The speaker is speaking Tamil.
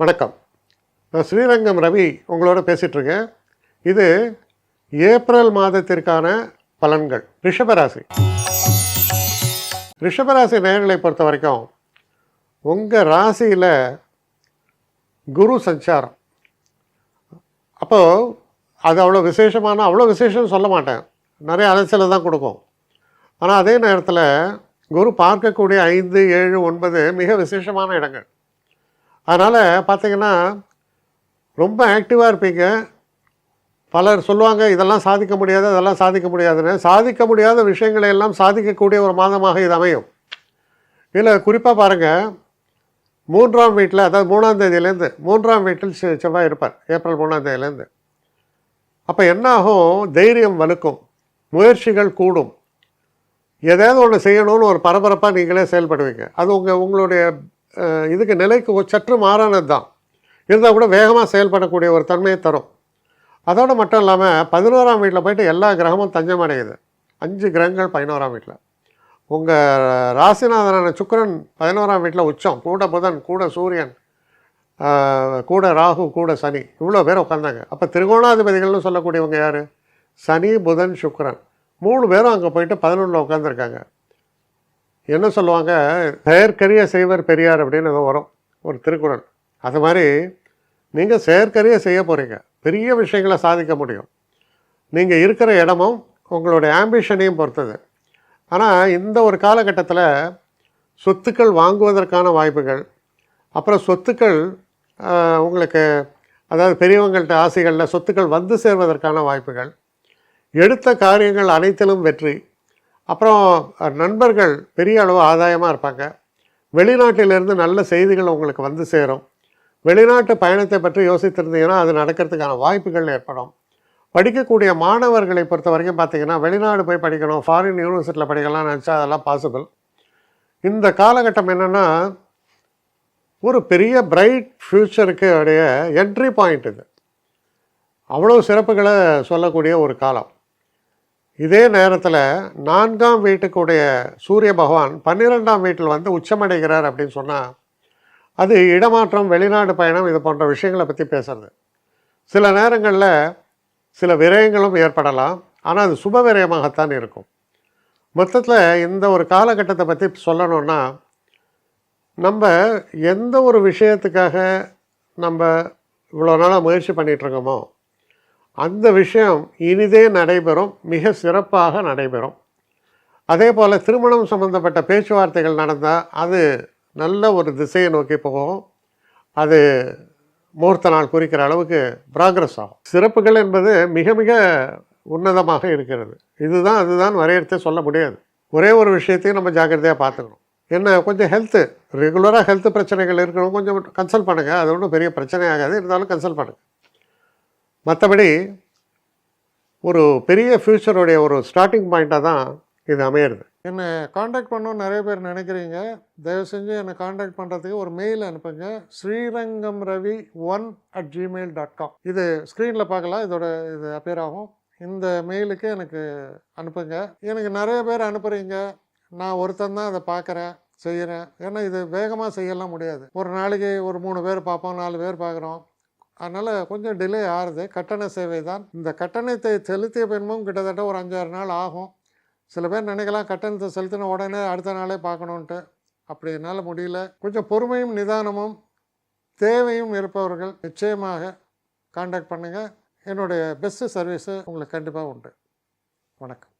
வணக்கம். நான் ஸ்ரீரங்கம் ரவி உங்களோட பேசிகிட்ருக்கேன். இது ஏப்ரல் மாதத்திற்கான பலன்கள். ரிஷபராசி நேயர்களை பொறுத்த வரைக்கும் உங்கள் ராசியில் குரு சஞ்சாரம். அப்போது அது அவ்வளோ விசேஷம்னு சொல்ல மாட்டேன், நிறைய அலைச்சலை தான் கொடுக்கும். ஆனால் அதே நேரத்தில் குரு பார்க்கக்கூடிய 5, 7, 9 மிக விசேஷமான இடங்கள். அதனால் பார்த்திங்கன்னா ரொம்ப ஆக்டிவாக இருப்பீங்க. பலர் சொல்லுவாங்க இதெல்லாம் சாதிக்க முடியாது, அதெல்லாம் சாதிக்க முடியாதுன்னு. சாதிக்க முடியாத விஷயங்களை எல்லாம் சாதிக்கக்கூடிய ஒரு மாதமாக இது அமையும். இதில் குறிப்பாக பாருங்கள், 3ஆம் வீட்டில், அதாவது 3ஆம் தேதியிலேருந்து 3ஆம் வீட்டில் செவ்வாய் இருப்பார், ஏப்ரல் 3ஆம் தேதியிலேருந்து. அப்போ என்ன ஆகும், தைரியம் வலுக்கும், முயற்சிகள் கூடும், எதாவது ஒன்று செய்யணும்னு ஒரு பரபரப்பாக நீங்களே செயல்படுவீங்க. அது உங்களுடைய இதுக்கு நிலைக்கு சற்று மாறானது தான், இருந்தால் கூட வேகமாக செயல்படக்கூடிய ஒரு தன்மையை தரும். அதோடு மட்டும் இல்லாமல் 11ஆம் வீட்டில் போய்ட்டு எல்லா கிரகமும் தஞ்சம் அடையுது. 5 கிரகங்கள் 11ஆம் வீட்டில். உங்கள் ராசிநாதனான சுக்கிரன் 11ஆம் வீட்டில் உச்சம், கூட புதன், கூட சூரியன், கூட ராகு, கூட சனி, இவ்வளோ பேர் உட்காந்தாங்க. அப்போ திரிகோணாதிபதிகள்னு சொல்லக்கூடியவங்க யார்? சனி, புதன், சுக்கிரன், 3 பேரும் அங்கே போயிட்டு 11ல் உட்காந்துருக்காங்க. என்ன சொல்லுவாங்க, செயற்கரிய செய்வர் பெரியார் அப்படின்னு ஏதோ வரும் ஒரு திருக்குறள். அது மாதிரி நீங்கள் செயற்கரிய செய்ய போகிறீங்க, பெரிய விஷயங்களை சாதிக்க முடியும். நீங்கள் இருக்கிற இடமும் உங்களுடைய ஆம்பிஷனையும் பொறுத்தது. ஆனால் இந்த ஒரு காலகட்டத்தில் சொத்துக்கள் வாங்குவதற்கான வாய்ப்புகள், அப்புறம் சொத்துக்கள் உங்களுக்கு, அதாவது பெரியவங்கள்ட்ட ஆசைகளில் சொத்துக்கள் வந்து சேர்வதற்கான வாய்ப்புகள், எடுத்த காரியங்கள் அனைத்திலும் வெற்றி, அப்புறம் நண்பர்கள் பெரிய அளவு ஆதாயமாக இருப்பாங்க. வெளிநாட்டிலிருந்து நல்ல செய்திகள் உங்களுக்கு வந்து சேரும். வெளிநாட்டு பயணத்தை பற்றி யோசித்திருந்தீங்கன்னா அது நடக்கிறதுக்கான வாய்ப்புகள் ஏற்படும். படிக்கக்கூடிய மாணவர்களை பொறுத்த வரைக்கும் பார்த்திங்கன்னா, வெளிநாடு போய் படிக்கணும், ஃபாரின் யூனிவர்சிட்டியில் படிக்கலாம்னு நினச்சா அதெல்லாம் பாசிபிள். இந்த காலகட்டம் என்னென்னா ஒரு பெரிய பிரைட் ஃப்யூச்சருக்கு உடைய என்ட்ரி பாயிண்ட். இது அவ்வளோ சிறப்புகளை சொல்லக்கூடிய ஒரு காலம். இதே நேரத்தில் 4ஆம் வீட்டுக்குடைய சூரிய பகவான் 12ஆம் வீட்டில் வந்து உச்சமடைகிறார் அப்படின்னு சொன்னால் அது இடமாற்றம், வெளிநாடு பயணம், இது போன்ற விஷயங்களை பற்றி பேசுறது. சில நேரங்களில் சில விரயங்களும் ஏற்படலாம், ஆனால் அது சுப விரயமாகத்தான் இருக்கும். மொத்தத்தில் இந்த ஒரு காலகட்டத்தை பற்றி சொல்லணுன்னா, நம்ம எந்த ஒரு விஷயத்துக்காக நம்ம இவ்வளோ நாளாக முயற்சி பண்ணிகிட்ருக்கோமோ அந்த விஷயம் இனிதே நடைபெறும், மிக சிறப்பாக நடைபெறும். அதே போல் திருமணம் சம்பந்தப்பட்ட பேச்சுவார்த்தைகள் நடந்தால் அது நல்ல ஒரு திசையை நோக்கி போகும். அது முகூர்த்த நாள் குறிக்கிற அளவுக்கு ப்ராக்ரஸ் ஆகும். சிறப்புகள் என்பது மிக மிக உன்னதமாக இருக்கிறது. அதுதான் வரையறுத்தே சொல்ல முடியாது. ஒரே ஒரு விஷயத்தையும் நம்ம ஜாக்கிரதையாக பார்த்துக்கணும். என்ன, கொஞ்சம் ரெகுலராக ஹெல்த் பிரச்சனைகள் இருக்கணும், கொஞ்சம் கன்சல்ட் பண்ணுங்கள். அது ஒன்றும் பெரிய பிரச்சனை ஆகாது, இருந்தாலும் கன்சல்ட் பண்ணுங்கள். மற்றபடி ஒரு பெரிய ஃப்யூச்சருடைய ஒரு ஸ்டார்டிங் பாயிண்ட்டாக தான் இது அமையிறது. என்னை காண்டாக்ட் பண்ணணும்னு நிறைய பேர் நினைக்கிறீங்க. தயவு செஞ்சு என்னை காண்டாக்ட் பண்ணுறதுக்கு ஒரு மெயில் அனுப்புங்க, srirangamravi1@gmail.com. இது ஸ்க்ரீனில் பார்க்கலாம், இது அப்பியர் ஆகும். இந்த மெயிலுக்கு எனக்கு அனுப்புங்க. எனக்கு நிறைய பேர் அனுப்புகிறீங்க, நான் ஒருத்தன் தான் அதை பார்க்குறேன், செய்கிறேன். ஏன்னா இது வேகமாக செய்யலாம் முடியாது. ஒரு நாளைக்கு ஒரு 3 பேர் பார்ப்போம், 4 பேர் பார்க்குறோம். அதனால் கொஞ்சம் டிலே ஆகுது. கட்டண சேவை தான். இந்த கட்டணத்தை செலுத்திய பின்பும் கிட்டத்தட்ட ஒரு 5-6 நாள் ஆகும். சில பேர் நினைக்கலாம் கட்டணத்தை செலுத்தின உடனே அடுத்த நாளே பார்க்கணுன்ட்டு. அப்படி என்னால் முடியல. கொஞ்சம் பொறுமையும் நிதானமும் தேவையும் இருப்பவர்கள் நிச்சயமாக காண்டாக்ட் பண்ணுங்கள். என்னுடைய பெஸ்ட்டு சர்வீஸு உங்களுக்கு கண்டிப்பாக உண்டு. வணக்கம்.